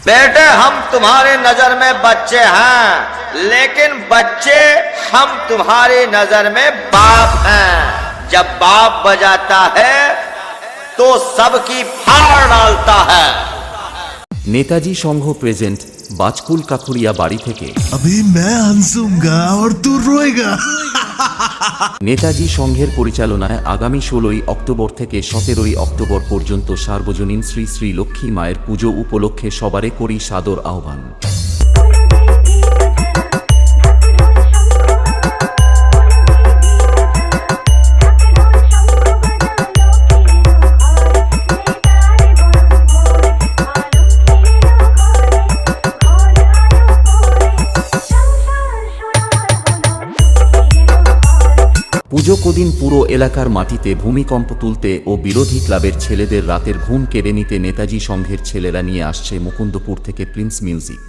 बेटे हम तुम्हारी नजर में बच्चे हैं, लेकिन बच्चे हम तुम्हारी नजर में बाप हैं। जब बाप बजाता है तो सबकी फाड़ डालता है। नेताजी संघ प्रेजेंट बाजकुल काकुरिया बाड़ी থেকে अभी मैं हंसूंगा और तू रोएगा। নেতাজি সংঘের পরিচালনায় আগামী 16ই অক্টোবর থেকে 17ই অক্টোবর পর্যন্ত সার্বজনীন শ্রী শ্রী লক্ষ্মী মায়ের পুজো উপলক্ষে সবারে করি সাদর আহ্বান। পুজো কদিন পুরো এলাকার মাটিতে ভূমিকম্প তুলতে ও বিরোধী ক্লাবের ছেলেদের রাতের ঘুম কেড়ে নিতে নেতাজি সংঘের ছেলেরা নিয়ে আসছে মুকুন্দপুর থেকে প্রিন্স মিউজিক।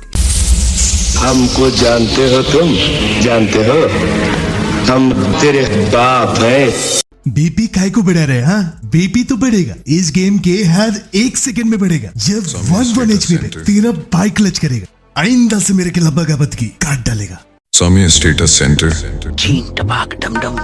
हमको जानते हो तुम जानते हो हम तेरे बाप हैं। बीपी काय को बढ़ा रहे? हाँ, बीपी तो बढ़ेगा इस गेम के हर 1 सेकंड में बढ़ेगा। जब 1 HP पे तेरा बाइक क्लच करेगा, आइंदा से मेरे के लब्बा गाबत की काट डालेगा। Swami Status Center. Chin tabak dum dum.